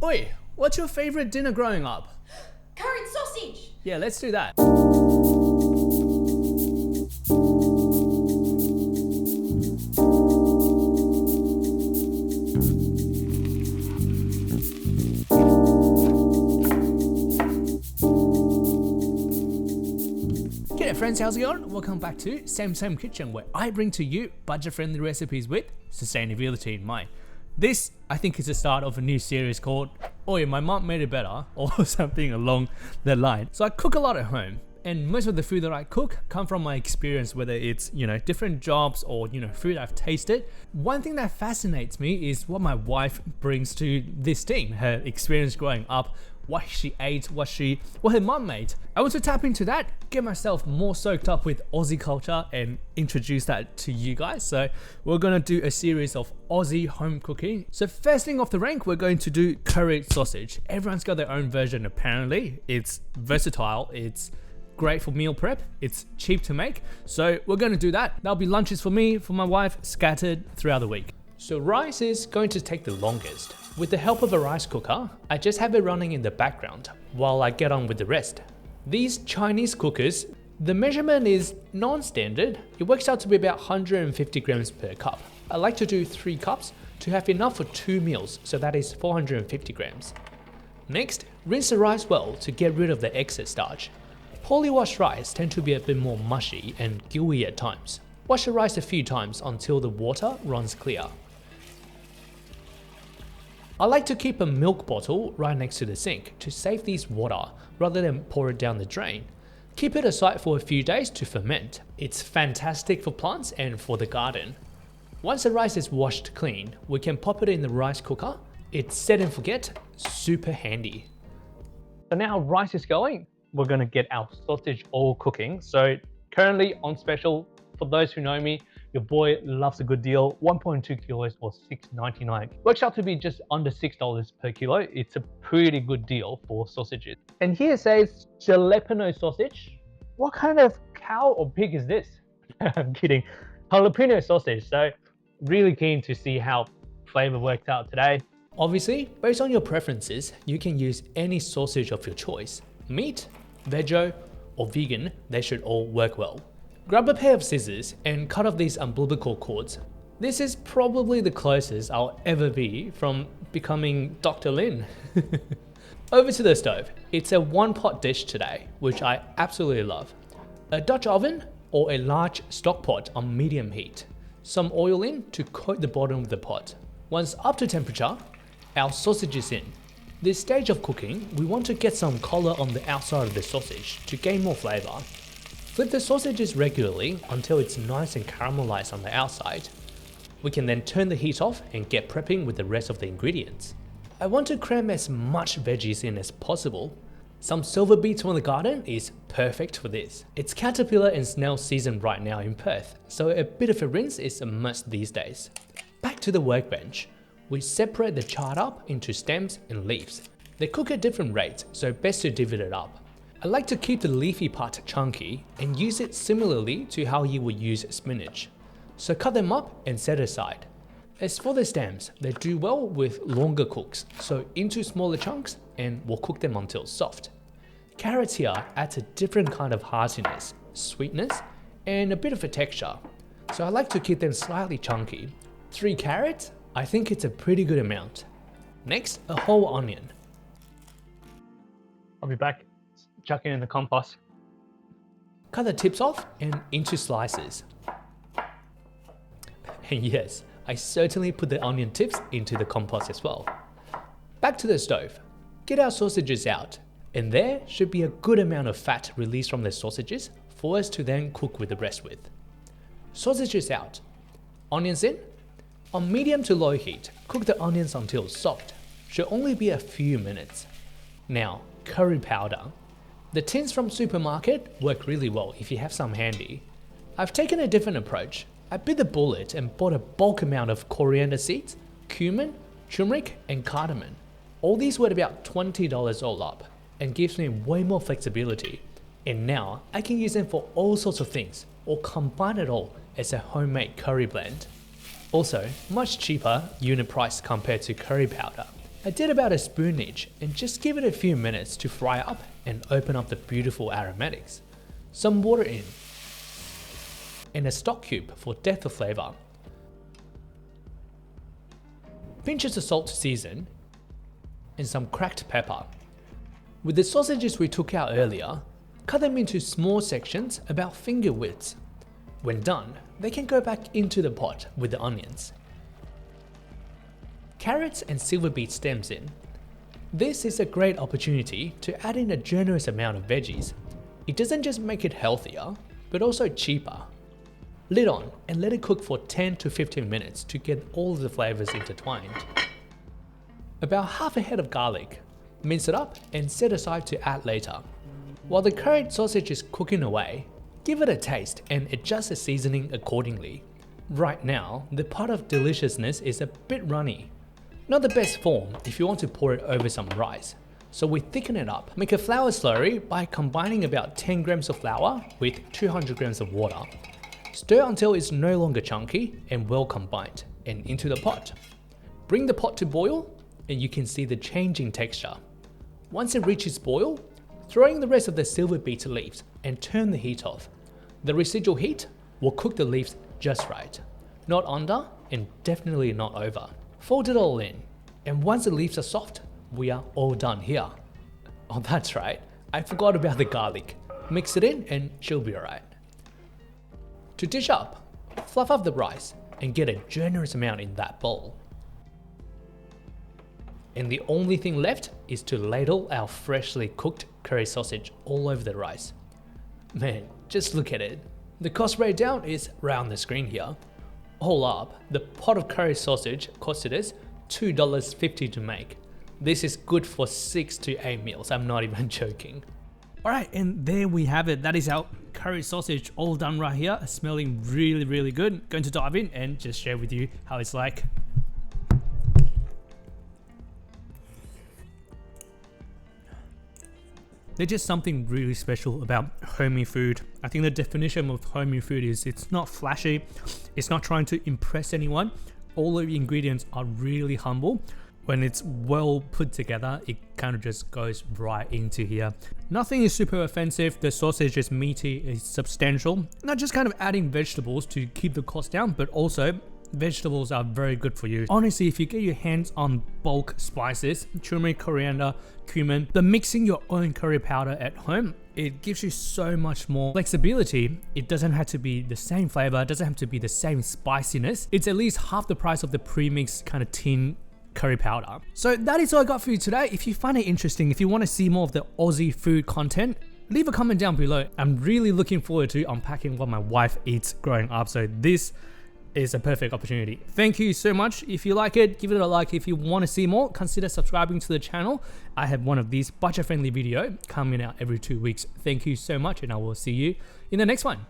Oi, what's your favorite dinner growing up? Curried sausage! Yeah, let's do that. G'day friends, how's it going? Welcome back to Same Kitchen, where I bring to you budget-friendly recipes with sustainability in mind. This, I think, is the start of a new series called "Oi, my mom made it better" or something along that line. So I cook a lot at home, and most of the food that I cook come from my experience, whether it's, different jobs or, food I've tasted. One thing that fascinates me is what my wife brings to this thing, her experience growing up, what she ate, what her mom made. I want to tap into that, get myself more soaked up with Aussie culture and introduce that to you guys. So we're gonna do a series of Aussie home cooking. So first thing off the rank, we're going to do curried sausage. Everyone's got their own version apparently. It's versatile, it's great for meal prep, it's cheap to make. So we're gonna do that. That'll be lunches for me, for my wife, scattered throughout the week. So rice is going to take the longest. With the help of a rice cooker, I just have it running in the background while I get on with the rest. These Chinese cookers, the measurement is non-standard. It works out to be about 150 grams per cup. I like to do 3 cups to have enough for 2 meals, so that is 450 grams. Next, rinse the rice well to get rid of the excess starch. Poorly washed rice tend to be a bit more mushy and gooey at times. Wash the rice a few times until the water runs clear. I like to keep a milk bottle right next to the sink to save this water rather than pour it down the drain. Keep it aside for a few days to ferment. It's fantastic for plants and for the garden. Once the rice is washed clean, we can pop it in the rice cooker. It's set and forget, super handy. So now rice is going, we're gonna get our sausage all cooking. So currently on special, for those who know me, your boy loves a good deal. 1.2 kilos or $6.99. Works out to be just under $6 per kilo. It's a pretty good deal for sausages. And here it says jalapeno sausage. What kind of cow or pig is this? I'm kidding. Jalapeno sausage. So really keen to see how flavor works out today. Obviously, based on your preferences, you can use any sausage of your choice. Meat, veggie, or vegan, they should all work well. Grab a pair of scissors and cut off these umbilical cords. This is probably the closest I'll ever be from becoming Dr. Lin. Over to the stove. It's a 1-pot dish today, which I absolutely love. A Dutch oven or a large stock pot on medium heat. Some oil in to coat the bottom of the pot. Once up to temperature, our sausage is in. This stage of cooking, we want to get some color on the outside of the sausage to gain more flavor. Flip the sausages regularly until it's nice and caramelized on the outside. We can then turn the heat off and get prepping with the rest of the ingredients. I want to cram as much veggies in as possible. Some silver beets from the garden is perfect for this. It's caterpillar and snail season right now in Perth, so a bit of a rinse is a must these days. Back to the workbench. We separate the chard up into stems and leaves. They cook at different rates, so best to divvy it up. I like to keep the leafy part chunky and use it similarly to how you would use spinach. So cut them up and set aside. As for the stems, they do well with longer cooks, so into smaller chunks and we'll cook them until soft. Carrots here adds a different kind of heartiness, sweetness, and a bit of a texture. So I like to keep them slightly chunky. 3 carrots, I think it's a pretty good amount. Next, a whole onion. I'll be back. Chuck it in the compost. Cut the tips off and into slices. And yes, I certainly put the onion tips into the compost as well. Back to the stove. Get our sausages out, and there should be a good amount of fat released from the sausages for us to then cook with the rest with. Sausages out. Onions in. On medium to low heat, cook the onions until soft. Should only be a few minutes. Now, curry powder. The tins from supermarket work really well if you have some handy. I've taken a different approach. I bit the bullet and bought a bulk amount of coriander seeds, cumin, turmeric, and cardamom. All these were about $20 all up and gives me way more flexibility. And now I can use them for all sorts of things or combine it all as a homemade curry blend. Also, much cheaper unit price compared to curry powder. I did about a spoon each and just give it a few minutes to fry up and open up the beautiful aromatics. Some water in, and a stock cube for depth of flavor. Pinches of salt to season, and some cracked pepper. With the sausages we took out earlier, cut them into small sections about finger widths. When done, they can go back into the pot with the onions. Carrots and silver beet stems in. This is a great opportunity to add in a generous amount of veggies. It doesn't just make it healthier, but also cheaper. Lid on and let it cook for 10 to 15 minutes to get all of the flavors intertwined. About half a head of garlic. Mince it up and set aside to add later. While the curried sausage is cooking away, give it a taste and adjust the seasoning accordingly. Right now, the pot of deliciousness is a bit runny. Not the best form if you want to pour it over some rice, so we thicken it up. Make a flour slurry by combining about 10 grams of flour with 200 grams of water. Stir until it's no longer chunky and well combined, and into the pot. Bring the pot to boil and you can see the changing texture. Once it reaches boil, throw in the rest of the silver beet leaves and turn the heat off. The residual heat will cook the leaves just right, not under and definitely not over. Fold it all in, and once the leaves are soft, we are all done here. Oh, that's right, I forgot about the garlic. Mix it in and she'll be alright. To dish up, fluff up the rice and get a generous amount in that bowl. And the only thing left is to ladle our freshly cooked curry sausage all over the rice. Man, just look at it. The cost breakdown is right on the screen here. All up, the pot of curry sausage costed us $2.50 to make. This is good for 6 to 8 meals, I'm not even joking. Alright, and there we have it. That is our curry sausage all done right here. Smelling really, really good. Going to dive in and just share with you how it's like. There's just something really special about homey food. I think the definition of homey food is it's not flashy, it's not trying to impress anyone. All of the ingredients are really humble. When it's well put together, it kind of just goes right into here. Nothing is super offensive, the sausage is meaty, it's substantial. Not just kind of adding vegetables to keep the cost down, but also vegetables are very good for you. Honestly, if you get your hands on bulk spices, turmeric, coriander, cumin, but mixing your own curry powder at home, it gives you so much more flexibility. It doesn't have to be the same flavor, it doesn't have to be the same spiciness. It's at least half the price of the pre-mixed kind of tin curry powder. So that is all I got for you today. If you find it interesting, if you want to see more of the Aussie food content, leave a comment down below. I'm really looking forward to unpacking what my wife eats growing up. So this is a perfect opportunity. Thank you so much. If you like it, give it a like. If you want to see more, consider subscribing to the channel. I have one of these budget-friendly videos coming out every 2 weeks. Thank you so much, and I will see you in the next one.